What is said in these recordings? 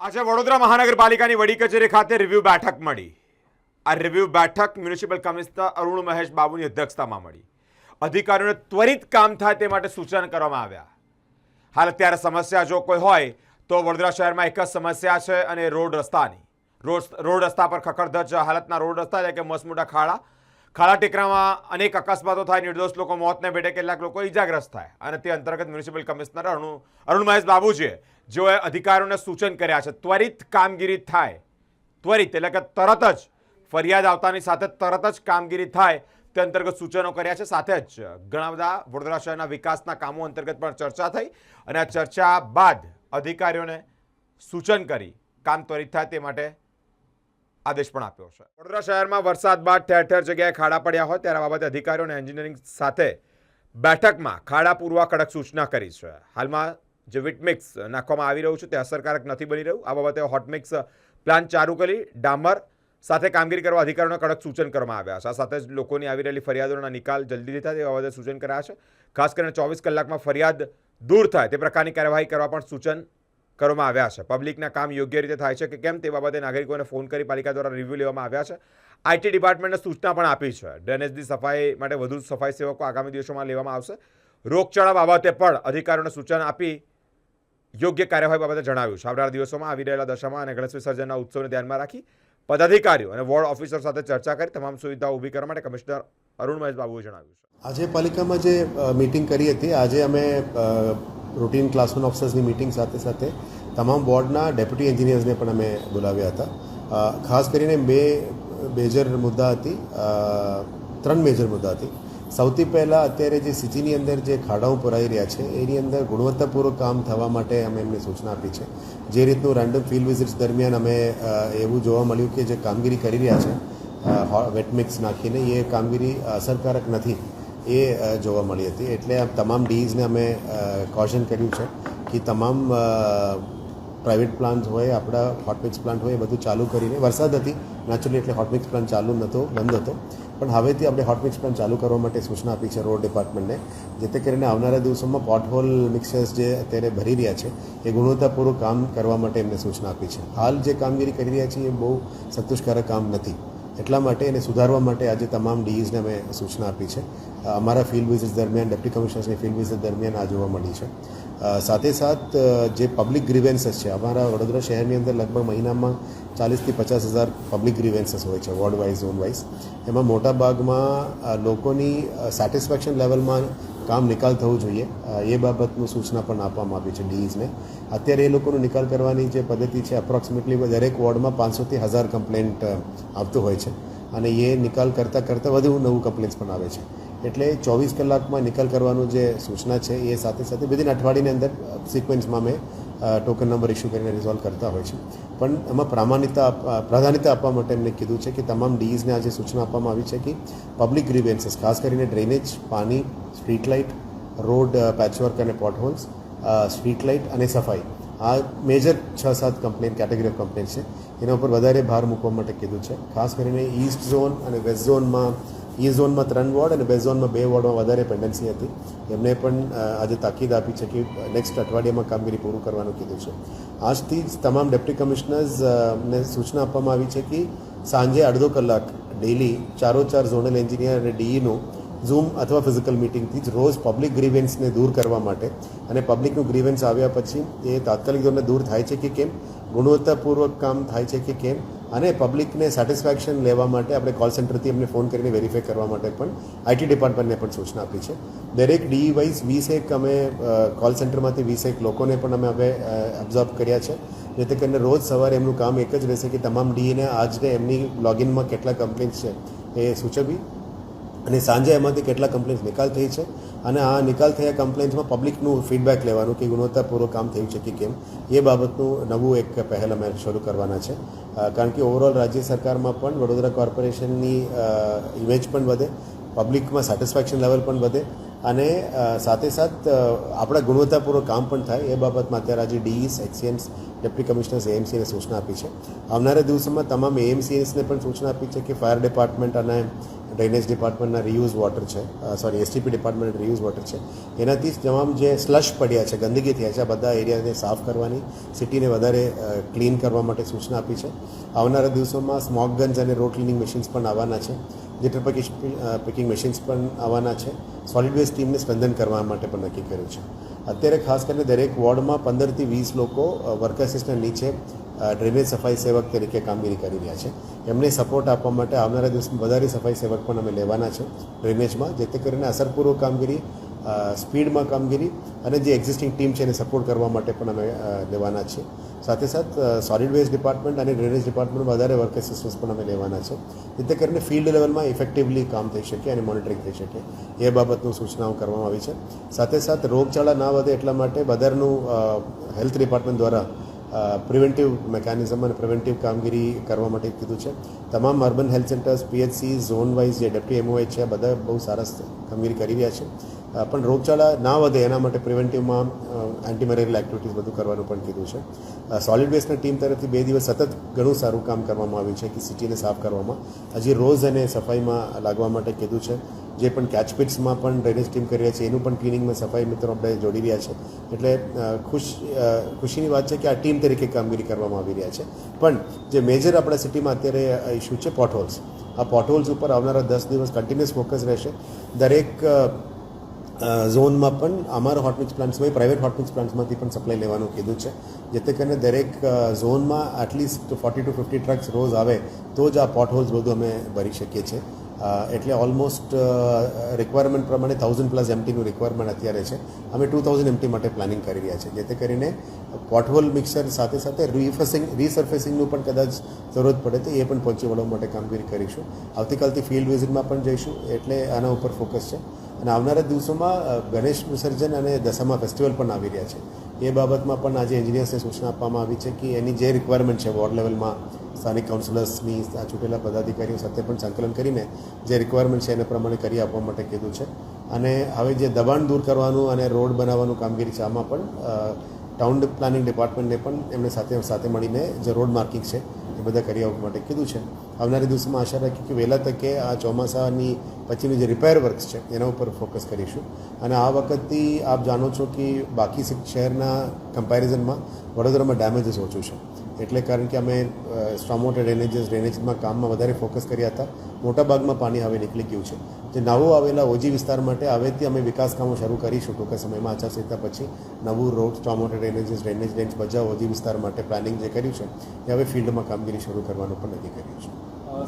આજે વડોદરા મહાનગરપાલિકાની વડી કચેરી ખાતે રિવ્યુ બેઠક મળી. આ રિવ્યુ બેઠક મ્યુનિસિપલ કમિશનર અરુણ મહેશ બાબુની અધ્યક્ષતામાં મળી. અધિકારીઓને ત્વરિત કામ થાય તે માટે સૂચન કરવામાં આવ્યા. હાલ અત્યારે સમસ્યા જો કોઈ હોય તો વડોદરા શહેરમાં એક જ સમસ્યા છે અને રોડ રસ્તાની. રોડ રસ્તા પર ખખડધજ હાલતના રોડ રસ્તા એટલે કે મસમોટા ખાડા ટેકરામાં અનેક અકસ્માતો થાય, નિર્દોષ લોકો મોતને ભેટે, કેટલાક લોકો ઇજાગ્રસ્ત થાય. અને તે અંતર્ગત મ્યુનિસિપલ કમિશનર અરુણ મહેશ બાબુજીએ જેઓએ અધિકારીઓને સૂચન કર્યા છે ત્વરિત કામગીરી થાય, ત્વરિત એટલે કે તરત જ ફરિયાદ આવતાની સાથે તરત જ કામગીરી થાય તે અંતર્ગત સૂચનો કર્યા છે. સાથે જ ઘણા બધા વડોદરા શહેરના વિકાસના કામો અંતર્ગત પણ ચર્ચા થઈ અને આ ચર્ચા બાદ અધિકારીઓને સૂચન કરી કામ ત્વરિત થાય તે માટે આદેશ પણ આપ્યો છે. વડોદરા શહેરમાં વરસાદ બાદ ઠેર ઠેર જગ્યાએ ખાડા પડ્યા હોય ત્યારે આ બાબતે અધિકારીઓને એન્જિનિયરિંગ સાથે બેઠકમાં ખાડા પૂરવા કડક સૂચના કરી છે. હાલમાં જે વીટમિક્સ નાખવામાં આવી રહ્યું છે તે અસરકારક નથી બની રહ્યું. આ બાબતે હોટમિક્સ પ્લાન્ટ ચાલુ કરી ડામર સાથે કામગીરી કરવા અધિકારીઓને કડક સૂચન કરવામાં આવ્યા છે. આ સાથે જ લોકોની આવી રહેલી ફરિયાદોના નિકાલ જલ્દીથી થાય તે બાબતે સૂચન કર્યા છે. ખાસ કરીને 24 કલાકમાં ફરિયાદ દૂર થાય તે પ્રકારની કાર્યવાહી કરવા પણ સૂચન કરવામાં આવ્યા છે. પબ્લિકના કામ યોગ્ય રીતે થાય છે કે કેમ તે બાબતે નાગરિકોને ફોન કરી પાલિકા દ્વારા રિવ્યુ લેવામાં આવ્યા છે. આઈટી ડિપાર્ટમેન્ટને સૂચના પણ આપી છે. ડ્રેનેજની સફાઈ માટે વધુ સફાઈ સેવકો આગામી દિવસોમાં લેવામાં આવશે. રોગચાળા બાબતે પણ અધિકારીઓને સૂચન આપી યોગ્ય કાર્યવાહી બાબતે જણાવ્યું છે. આવનારા દિવસોમાં આવી રહેલા દશામાં અને ગણેશ વિસર્જનના ઉત્સવને ધ્યાનમાં રાખી પદાધિકારીઓ અને વોર્ડ ઓફિસર સાથે ચર્ચા કરી તમામ સુવિધાઓ ઊભી કરવા માટે કમિશનર અરુણ મહેશ બાબુએ જણાવ્યું છે. આજે પાલિકામાં જે મીટિંગ કરી હતી, આજે અમે રૂટીન ક્લાસરૂમ ઓફિસર્સની મીટિંગ સાથે સાથે તમામ વોર્ડના ડેપ્યુટી એન્જિનિયર્સને પણ અમે બોલાવ્યા હતા. ખાસ કરીને ત્રણ મેજર મુદ્દા હતી. સૌથી પહેલાં અત્યારે જે સિટીની અંદર જે ખાડાઓ પુરાઈ રહ્યા છે એની અંદર ગુણવત્તાપૂર્વક કામ થવા માટે અમે એમને સૂચના આપી છે. જે રીતનું રેન્ડમ ફિલ્ડ વિઝિટ્સ દરમિયાન અમે એવું જોવા મળ્યું કે જે કામગીરી કરી રહ્યા છે વેટમિક્સ નાખીને એ કામગીરી અસરકારક નથી એ જોવા મળી હતી. એટલે તમામ ડીઝને અમે કોશન કર્યું છે કે તમામ પ્રાઇવેટ પ્લાન્ટ હોય, આપણા હોટમિક્સ પ્લાન્ટ હોય એ બધું ચાલુ કરીને, વરસાદ હતી નેચરલી એટલે હોટમિક્સ પ્લાન્ટ ચાલુ નહોતો, બંધ હતો, પણ હવેથી આપણે હોટમિક્સ પ્લાન્ટ ચાલુ કરવા માટે સૂચના આપી છે રોડ ડિપાર્ટમેન્ટને, જેથી કરીને આવનારા દિવસોમાં પોટહોલ મિક્સર્સ જે અત્યારે ભરી રહ્યા છે એ ગુણવત્તાપૂર્વક કામ કરવા માટે એમને સૂચના આપી છે. હાલ જે કામગીરી કરી રહ્યા છે એ બહુ સંતોષકારક કામ નથી, એટલા માટે એને સુધારવા માટે આજે તમામ ડીઈઝને અમે સૂચના આપી છે. અમારા ફિલ્ડ વિઝિટ દરમિયાન ડેપ્યુટી કમિશનર્સની ફિલ્ડ વિઝિટ દરમિયાન આ જોવા મળી છે. સાથે સાથ જે પબ્લિક ગ્રીવેન્સીસ છે, અમારા વડોદરા શહેરની અંદર લગભગ મહિનામાં 40,000 થી 50,000 પબ્લિક ગ્રીવેન્સીસ હોય છે વોર્ડ વાઇઝ, ઝોન વાઇઝ. એમાં મોટાભાગમાં લોકોની સેટિસ્ફેક્શન લેવલમાં કામ નિકાલ થવું જોઈએ એ બાબતનું સૂચના પણ આપવામાં આવી છે ડીઈઝને. અત્યારે એ લોકોનો નિકાલ કરવાની જે પદ્ધતિ છે, એપ્રોક્સિમેટલી દરેક વોર્ડમાં 500 થી 1000 કમ્પ્લેન્ટ આવતું હોય છે અને એ નિકાલ કરતાં વધુ નવું કમ્પ્લેન્ટ્સ પણ આવે છે. એટલે 24 કલાકમાં નિકાલ કરવાનું જે સૂચના છે એ સાથે સાથે વિધિન અઠવાડિયાની અંદર સિક્વન્સમાં અમે ટોકન નંબર ઇસ્યુ કરીને રિઝોલ્વ કરતા હોય છે. પણ એમાં પ્રાધાન્યતા આપવા માટે એમને કીધું છે કે તમામ ડીઈઝને આજે સૂચના આપવામાં આવી છે કે પબ્લિક ગ્રીવેન્સીસ, ખાસ કરીને ડ્રેનેજ, પાણી, સ્ટ્રીટ લાઇટ, રોડ પેચવર્ક અને પોટહોલ્સ, સ્ટ્રીટ લાઇટ અને સફાઈ, આ મેજર 6-7 કેટેગરી ઓફ કમ્પ્લેન્ટ છે. એના ઉપર વધારે ભાર મૂકવા માટે કીધું છે. ખાસ કરીને ઈસ્ટ ઝોન અને વેસ્ટ ઝોનમાં, ઈસ્ટ ઝોનમાં 3 વોર્ડ અને વેસ્ટ ઝોનમાં 2 વોર્ડમાં વધારે પેન્ડન્સી હતી. એમને પણ આજે તાકીદ આપી છે કે નેક્સ્ટ અઠવાડિયામાં કામગીરી પૂરું કરવાનું કીધું છે. આજથી જ તમામ ડેપ્યુટી કમિશનર્સને સૂચના આપવામાં આવી છે કે સાંજે અડધો કલાક ડેલી 4 ઝોનલ એન્જિનિયર અને ડીઈનું ઝૂમ અથવા ફિઝિકલ મિટિંગથી જ રોજ પબ્લિક ગ્રીવેન્સને દૂર કરવા માટે, અને પબ્લિકનું ગ્રીવેન્સ આવ્યા પછી એ તાત્કાલિક ધોરણે દૂર થાય છે કે કેમ, ગુણવત્તાપૂર્વક કામ થાય છે કે કેમ, અને પબ્લિકને સેટિસ્ફેક્શન લેવા માટે આપણે કોલ સેન્ટરથી એમને ફોન કરીને વેરીફાઈ કરવા માટે પણ આઈટી ડિપાર્ટમેન્ટને પણ સૂચના આપી છે. દરેક ડીઈ વાઇઝ 20 અમે કોલ સેન્ટરમાંથી 20 લોકોને પણ અમે હવે એબ્ઝોર્બ કર્યા છે, જેથી કરીને રોજ સવારે એમનું કામ એક જ રહેશે કે તમામ ડીઈને આજને એમની લોગિનમાં કેટલા કમ્પ્લેન્ટ્સ છે એ સૂચવવી અને સાંજે એમાંથી કેટલા કમ્પ્લેન્ટ્સ નિકાલ થઈ છે અને આ નિકાલ થયા કમ્પ્લેન્ટ્સમાં પબ્લિકનું ફીડબેક લેવાનું કે ગુણવત્તાપૂર્વક કામ થયું છે કે કેમ, એ બાબતનું નવું એક પહેલ અમે શરૂ કરવાના છે. કારણ કે ઓવરઓલ રાજ્ય સરકારમાં પણ વડોદરા કોર્પોરેશનની ઇમેજ પણ વધે, પબ્લિકમાં સેટિસ્ફેક્શન લેવલ પણ વધે અને સાથે સાથ આપણા ગુણવત્તાપૂર્વક કામ પણ થાય એ બાબતમાં અત્યારે આજે ડીઈસ, એક્સીએમ્સ, ડેપ્યુટી કમિશનર્સ, એએમસીને સૂચના આપી છે. આવનારા દિવસોમાં તમામ એએમસીએસને પણ સૂચના આપી છે કે ફાયર ડિપાર્ટમેન્ટ અને ડ્રેનેજ ડિપાર્ટમેન્ટના રીયુઝ વોટર છે, એસટીપી ડિપાર્ટમેન્ટ રીયુઝ વોટર છે, એનાથી તમામ જે સ્લશ પડ્યા છે, ગંદકી થયા છે, આ બધા એરિયાને સાફ કરવાની, સિટીને વધારે ક્લીન કરવા માટે સૂચના આપી છે. આવનારા દિવસોમાં સ્મોક ગન્સ અને રોડ ક્લિનિંગ મશીન્સ પણ આવવાના છે, લિટર પેકિંગ મશીન્સ પણ આવવાના છે. સોલિડ વેસ્ટ ટીમને સ્પંદન કરવા માટે પણ નક્કી કર્યું છે. અત્યારે ખાસ કરીને દરેક વોર્ડમાં 15થી 20 લોકો વર્કર્સના નીચે ડ્રેનેજ સફાઈ સેવક તરીકે કામગીરી કરી રહ્યા છે. એમને સપોર્ટ આપવા માટે આવનારા દિવસમાં વધારે સફાઈ સેવક પણ અમે લેવાના છે ડ્રેનેજમાં, જેથી કરીને અસરપૂર્વક કામગીરી, સ્પીડમાં કામગીરી અને જે એક્ઝિસ્ટિંગ ટીમ છે એને સપોર્ટ કરવા માટે પણ અમે લેવાના છીએ. સાથે સાથ સોલિડ વેસ્ટ ડિપાર્ટમેન્ટ અને ડ્રેનેજ ડિપાર્ટમેન્ટમાં વધારે વર્ક અસિસ્ટન્સ પણ અમે લેવાના છે, જેથી કરીને ફિલ્ડ લેવલમાં ઇફેક્ટિવલી કામ થઈ શકે અને મોનિટરિંગ થઈ શકે, એ બાબતનું સૂચનાઓ કરવામાં આવી છે. સાથે સાથ રોગચાળા ના વધે એટલા માટે બધાનું હેલ્થ ડિપાર્ટમેન્ટ દ્વારા પ્રિવેન્ટિવ મિકેનિઝમ અને પ્રિવેન્ટિવ કામગીરી કરવા માટે કીધું છે. તમામ urban health centres, PHC, zone wise જે ડેપ્ટી એમઓએ છે, બધા બહુ સરસ કામગીરી કરી રહ્યા છે. પણ રોગચાળા ના વધે એના માટે પ્રિવેન્ટિવમાં એન્ટીમેલેરિયલ એક્ટિવિટીઝ બધું કરવાનું પણ કીધું છે. સોલિડ વેસ્ટની ટીમ તરફથી 2 દિવસ સતત ઘણું સારું કામ કરવામાં આવ્યું છે કે સિટીને સાફ કરવામાં. હજી રોજ અને સફાઈમાં લાગવા માટે કીધું છે. જે પણ કેચપિટ્સમાં પણ ડ્રેનેજ ટીમ કરી રહ્યા છે એનું પણ ક્લિનિંગમાં સફાઈ મિત્રો આપણે જોડી રહ્યા છે. એટલે ખુશીની વાત છે કે આ ટીમ તરીકે કામગીરી કરવામાં આવી રહ્યા છે. પણ જે મેજર આપણા સિટીમાં અત્યારે ઇસ્યુ છે પોટહોલ્સ, આ પોટહોલ્સ ઉપર આવનારા 10 દિવસ કન્ટિન્યુઅસ ફોકસ રહેશે. દરેક ઝોનમાં પણ અમારા હોટમિક્સ પ્લાન્ટ્સમાં, પ્રાઇવેટ હોટમિક્સ પ્લાન્ટ્સમાંથી પણ સપ્લાય લેવાનું કીધું છે, જેથી કરીને દરેક ઝોનમાં એટલીસ્ટ 40 to 50 ટ્રક્સ રોજ આવે તો જ આ પોટહોલ્સ બધું અમે ભરી શકીએ છીએ. એટલે ઓલમોસ્ટ રિક્વાયરમેન્ટ પ્રમાણે 1000+ એમટીનું રિક્વાયરમેન્ટ અત્યારે છે. અમે 2000 એમટી માટે પ્લાનિંગ કરી રહ્યા છીએ, જેથી કરીને પોટહોલ મિક્સર સાથે સાથે રીસર્ફેસિંગનું પણ કદાચ જરૂરત પડે તો એ પણ પહોંચી વળવા માટે કામગીરી કરીશું. આવતીકાલથી ફિલ્ડ વિઝિટમાં પણ જઈશું, એટલે આના ઉપર ફોકસ છે. અને આવનારા દિવસોમાં ગણેશ વિસર્જન અને દશામા ફેસ્ટિવલ પણ આવી રહ્યા છે. એ બાબતમાં પણ આજે એન્જિનિયર્સને સૂચના આપવામાં આવી છે કે એની જે રિક્વાયરમેન્ટ છે વોર્ડ લેવલમાં સ્થાનિક કાઉન્સિલર્સની ચૂંટેલા પદાધિકારીઓ સાથે પણ સંકલન કરીને જે રિક્વાયરમેન્ટ છે એને પ્રમાણે કરી આપવા માટે કીધું છે. અને હવે જે દબાણ દૂર કરવાનું અને રોડ બનાવવાનું કામગીરી છે, આમાં પણ ટાઉન પ્લાનિંગ ડિપાર્ટમેન્ટને પણ એમને સાથે મળીને જે રોડ માર્કિંગ છે એ બધા કરી આપવા માટે કીધું છે. આવનારા દિવસોમાં આશા રાખી કે વહેલા તકે આ ચોમાસાની પછીનું જે રિપેર વર્ક્સ છે એના ઉપર ફોકસ કરીશું. અને આ વખતથી આપ જાણો છો કે બાકી શહેરના કમ્પેરિઝનમાં વડોદરામાં ડેમેજીસ ઓછું છે. એટલે કારણ કે અમે સ્ટોર્મ વોટર ડ્રેનેજમાં કામમાં વધારે ફોકસ કર્યા હતા. મોટાભાગમાં પાણી હવે નીકળી ગયું છે. જે નવું આવેલા ઓજી વિસ્તાર માટે હવેથી અમે વિકાસ કામો શરૂ કરીશું ટૂંકા સમયમાં. આચારસંહિતા પછી નવું રોડ, સ્ટોર્મ વોટર ડ્રેનેજ રેન્જ બજાવ ઓજી વિસ્તાર માટે પ્લાનિંગ જે કર્યું છે એ હવે ફિલ્ડમાં કામગીરી શરૂ કરવાનું પણ નક્કી કર્યું છે.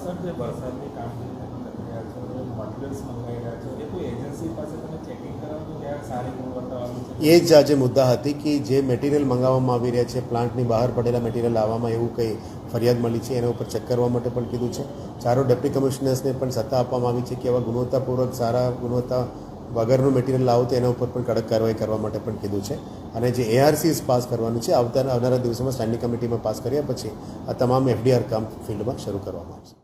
સર, જે વરસાદની કામગીરી કરી રહ્યા છો, મટીરિયલ્સ મંગાવી રહ્યા છો, એ કોઈ એજન્સી પાસે તમે ચેકિંગ કરાવવાનું ત્યારે સારી ગુણવત્તાવાળું છે? એ જ આજે મુદ્દા હતી કે જે મટીરિયલ મંગાવવામાં આવી રહ્યા છે, પ્લાન્ટની બહાર પડેલા મટીરિયલ લાવવામાં એવું કંઈ ફરિયાદ મળી છે એના ઉપર ચેક કરવા માટે પણ કીધું છે. ચારો ડેપ્ટી કમિશનર્સને પણ સત્તા આપવામાં આવી છે કે એવા ગુણવત્તાપૂર્વક સારા ગુણવત્તા વગરનું મટીરિયલ લાવો તો એના ઉપર પણ કડક કાર્યવાહી કરવા માટે પણ કીધું છે. અને જે ARCs પાસ કરવાનું છે આવનારા દિવસોમાં સ્ટેન્ડિંગ કમિટીમાં પાસ કર્યા પછી આ તમામ FDR કામ ફિલ્ડમાં શરૂ કરવામાં આવશે.